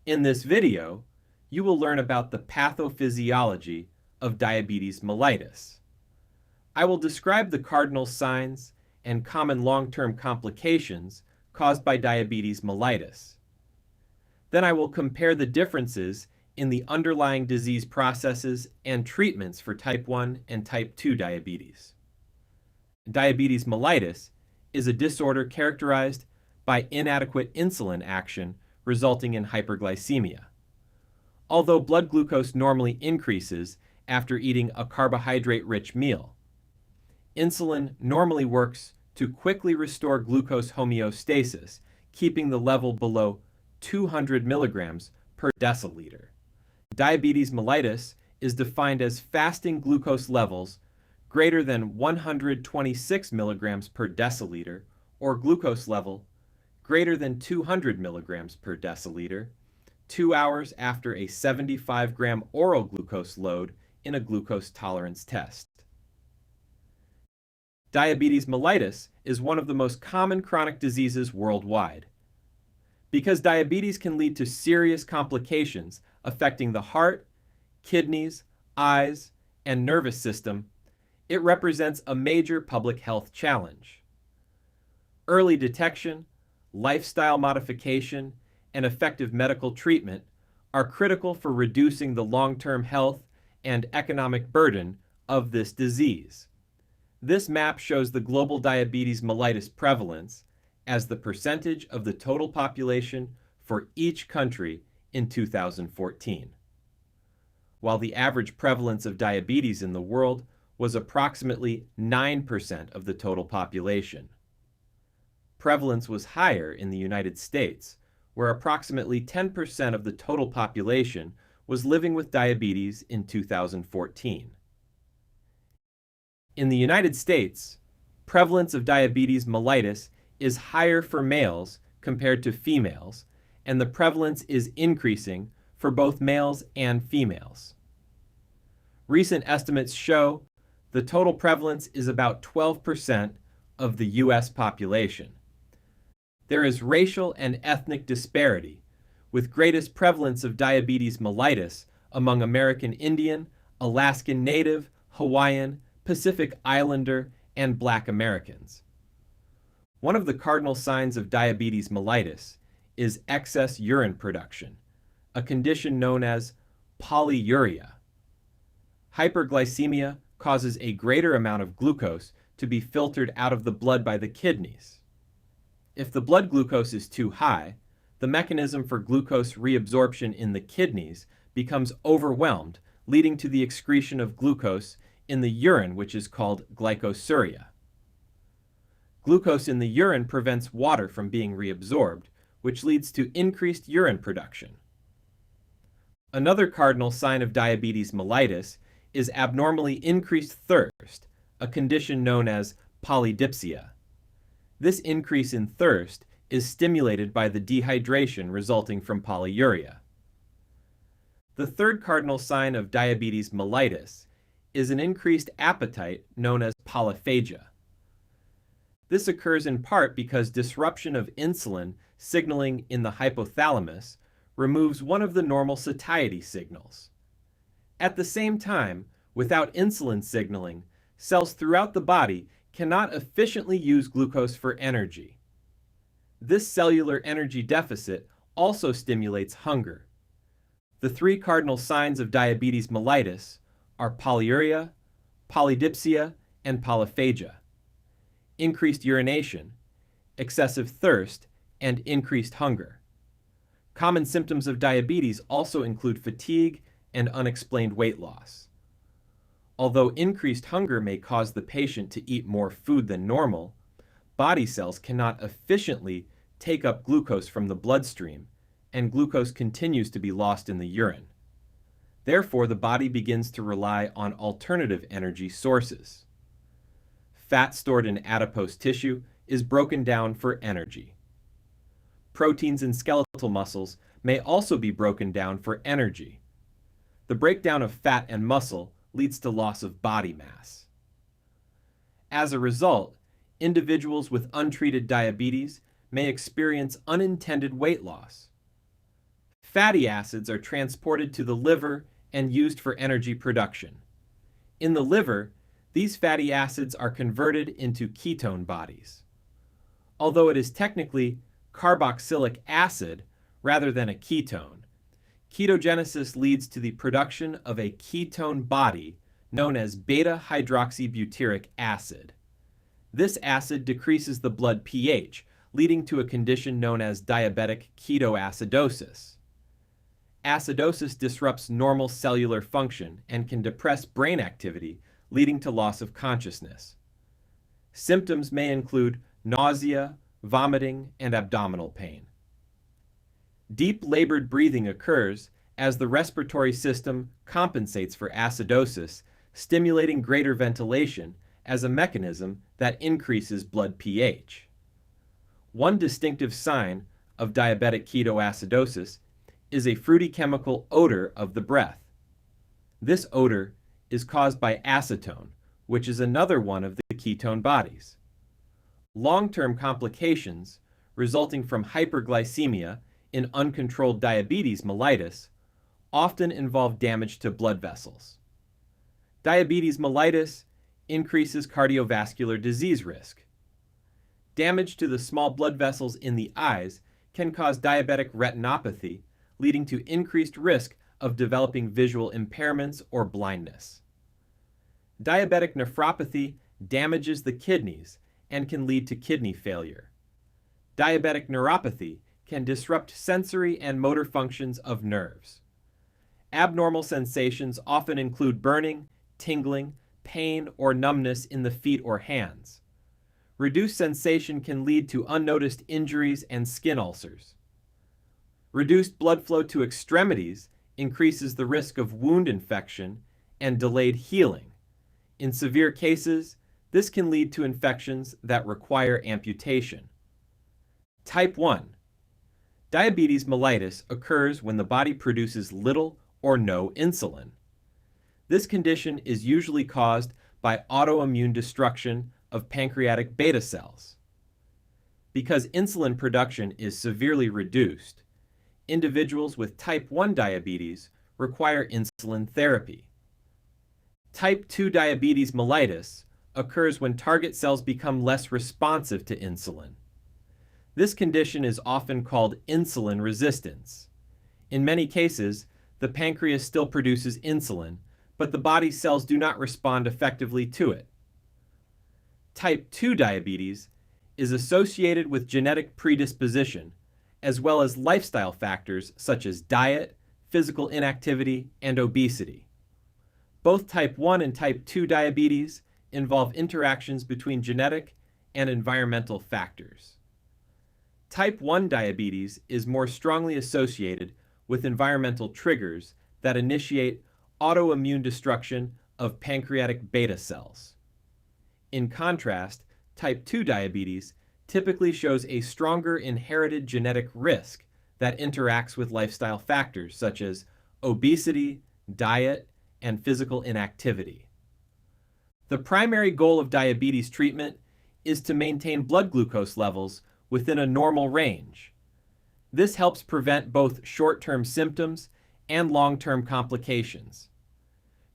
In this video, you will learn about the pathophysiology of diabetes mellitus. I will describe the cardinal signs and common long-term complications caused by diabetes mellitus. Then I will compare the differences in the underlying disease processes and treatments for type 1 and type 2 diabetes. Diabetes mellitus is a disorder characterized by inadequate insulin action resulting in hyperglycemia. Although blood glucose normally increases after eating a carbohydrate-rich meal, insulin normally works to quickly restore glucose homeostasis, keeping the level below 200 milligrams per deciliter. Diabetes mellitus is defined as fasting glucose levels greater than 126 milligrams per deciliter or glucose level greater than 200 milligrams per deciliter 2 hours after a 75-gram oral glucose load in a glucose tolerance test. Diabetes mellitus is one of the most common chronic diseases worldwide. Because diabetes can lead to serious complications affecting the heart, kidneys, eyes, and nervous system, it represents a major public health challenge. Early detection, lifestyle modification, and effective medical treatment are critical for reducing the long-term health and economic burden of this disease. This map shows the global diabetes mellitus prevalence as the percentage of the total population for each country in 2014. While the average prevalence of diabetes in the world was approximately 9% of the total population. Prevalence was higher in the United States, where approximately 10% of the total population was living with diabetes in 2014. In the United States, prevalence of diabetes mellitus is higher for males compared to females, and the prevalence is increasing for both males and females. Recent estimates show the total prevalence is about 12% of the U.S. population. There is racial and ethnic disparity, with greatest prevalence of diabetes mellitus among American Indian, Alaskan Native, Hawaiian, Pacific Islander, and Black Americans. One of the cardinal signs of diabetes mellitus is excess urine production, a condition known as polyuria. Hyperglycemia causes a greater amount of glucose to be filtered out of the blood by the kidneys. If the blood glucose is too high, the mechanism for glucose reabsorption in the kidneys becomes overwhelmed, leading to the excretion of glucose in the urine, which is called glycosuria. Glucose in the urine prevents water from being reabsorbed, which leads to increased urine production. Another cardinal sign of diabetes mellitus is abnormally increased thirst, a condition known as polydipsia. This increase in thirst is stimulated by the dehydration resulting from polyuria. The third cardinal sign of diabetes mellitus is an increased appetite known as polyphagia. This occurs in part because disruption of insulin signaling in the hypothalamus removes one of the normal satiety signals. At the same time, without insulin signaling, cells throughout the body cannot efficiently use glucose for energy. This cellular energy deficit also stimulates hunger. The three cardinal signs of diabetes mellitus are polyuria, polydipsia, and polyphagia. Increased urination, excessive thirst, and increased hunger. Common symptoms of diabetes also include fatigue and unexplained weight loss. Although increased hunger may cause the patient to eat more food than normal, body cells cannot efficiently take up glucose from the bloodstream, and glucose continues to be lost in the urine. Therefore, the body begins to rely on alternative energy sources. Fat stored in adipose tissue is broken down for energy. Proteins in skeletal muscles may also be broken down for energy. The breakdown of fat and muscle leads to loss of body mass. As a result, individuals with untreated diabetes may experience unintended weight loss. Fatty acids are transported to the liver and used for energy production. In the liver, these fatty acids are converted into ketone bodies. Although it is technically carboxylic acid rather than a ketone, ketogenesis leads to the production of a ketone body known as beta-hydroxybutyric acid. This acid decreases the blood pH, leading to a condition known as diabetic ketoacidosis. Acidosis disrupts normal cellular function and can depress brain activity, leading to loss of consciousness. Symptoms may include nausea, vomiting, and abdominal pain. Deep labored breathing occurs as the respiratory system compensates for acidosis, stimulating greater ventilation as a mechanism that increases blood pH. One distinctive sign of diabetic ketoacidosis is a fruity chemical odor of the breath. This odor is caused by acetone, which is another one of the ketone bodies. Long-term complications resulting from hyperglycemia in uncontrolled diabetes mellitus often involve damage to blood vessels. Diabetes mellitus increases cardiovascular disease risk. Damage to the small blood vessels in the eyes can cause diabetic retinopathy, leading to increased risk of developing visual impairments or blindness. Diabetic nephropathy damages the kidneys and can lead to kidney failure. Diabetic neuropathy can disrupt sensory and motor functions of nerves. Abnormal sensations often include burning, tingling, pain, or numbness in the feet or hands. Reduced sensation can lead to unnoticed injuries and skin ulcers. Reduced blood flow to extremities increases the risk of wound infection and delayed healing. In severe cases, this can lead to infections that require amputation. Type 1. Diabetes mellitus occurs when the body produces little or no insulin. This condition is usually caused by autoimmune destruction of pancreatic beta cells. Because insulin production is severely reduced, individuals with type 1 diabetes require insulin therapy. Type 2 diabetes mellitus occurs when target cells become less responsive to insulin. This condition is often called insulin resistance. In many cases, the pancreas still produces insulin, but the body's cells do not respond effectively to it. Type 2 diabetes is associated with genetic predisposition, as well as lifestyle factors such as diet, physical inactivity, and obesity. Both type 1 and type 2 diabetes involve interactions between genetic and environmental factors. Type 1 diabetes is more strongly associated with environmental triggers that initiate autoimmune destruction of pancreatic beta cells. In contrast, type 2 diabetes typically shows a stronger inherited genetic risk that interacts with lifestyle factors such as obesity, diet, and physical inactivity. The primary goal of diabetes treatment is to maintain blood glucose levels within a normal range. This helps prevent both short-term symptoms and long-term complications.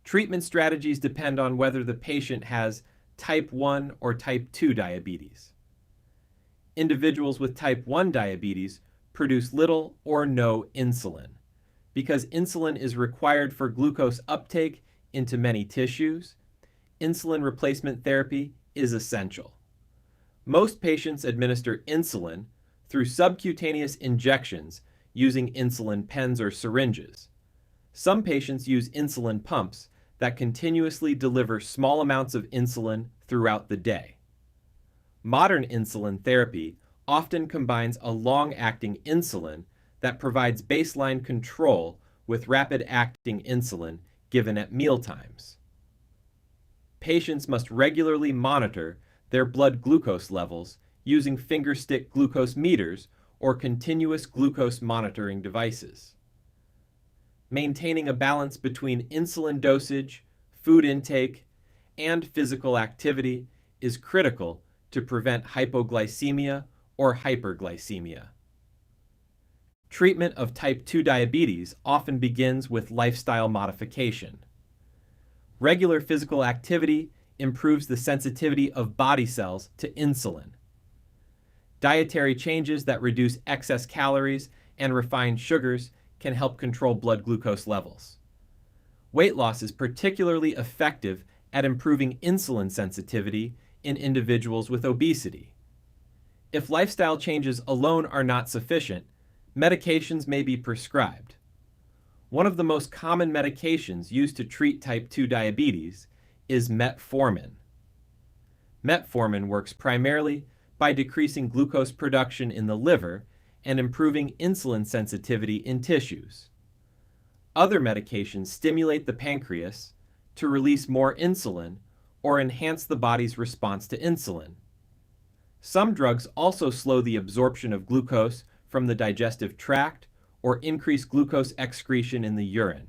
Treatment strategies depend on whether the patient has type 1 or type 2 diabetes. Individuals with type 1 diabetes produce little or no insulin. Because insulin is required for glucose uptake into many tissues, insulin replacement therapy is essential. Most patients administer insulin through subcutaneous injections using insulin pens or syringes. Some patients use insulin pumps that continuously deliver small amounts of insulin throughout the day. Modern insulin therapy often combines a long-acting insulin that provides baseline control with rapid-acting insulin given at mealtimes. Patients must regularly monitor their blood glucose levels using fingerstick glucose meters or continuous glucose monitoring devices. Maintaining a balance between insulin dosage, food intake, and physical activity is critical to prevent hypoglycemia or hyperglycemia. Treatment of type 2 diabetes often begins with lifestyle modification. Regular physical activity improves the sensitivity of body cells to insulin. Dietary changes that reduce excess calories and refined sugars can help control blood glucose levels. Weight loss is particularly effective at improving insulin sensitivity in individuals with obesity. If lifestyle changes alone are not sufficient, medications may be prescribed. One of the most common medications used to treat type 2 diabetes is metformin. Metformin works primarily by decreasing glucose production in the liver and improving insulin sensitivity in tissues. Other medications stimulate the pancreas to release more insulin or enhance the body's response to insulin. Some drugs also slow the absorption of glucose from the digestive tract or increase glucose excretion in the urine.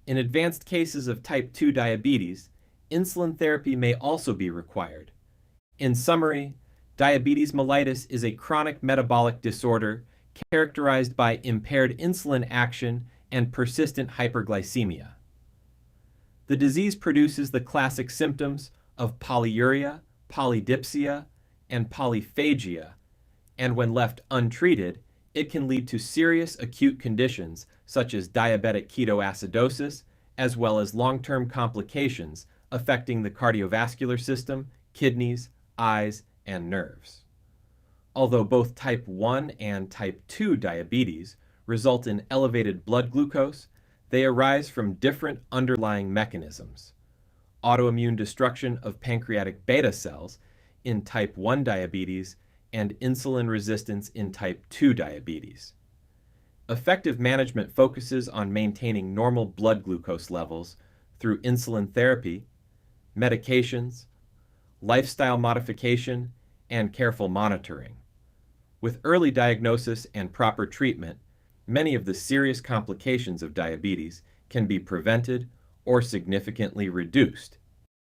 In advanced cases of type 2 diabetes, insulin therapy may also be required. In summary, diabetes mellitus is a chronic metabolic disorder characterized by impaired insulin action and persistent hyperglycemia. The disease produces the classic symptoms of polyuria, polydipsia, and polyphagia, and when left untreated, it can lead to serious acute conditions such as diabetic ketoacidosis, as well as long-term complications affecting the cardiovascular system, kidneys, eyes, and nerves. Although both type 1 and type 2 diabetes result in elevated blood glucose, they arise from different underlying mechanisms. Autoimmune destruction of pancreatic beta cells in type 1 diabetes and insulin resistance in type 2 diabetes. Effective management focuses on maintaining normal blood glucose levels through insulin therapy, medications, lifestyle modification, and careful monitoring. With early diagnosis and proper treatment, many of the serious complications of diabetes can be prevented or significantly reduced.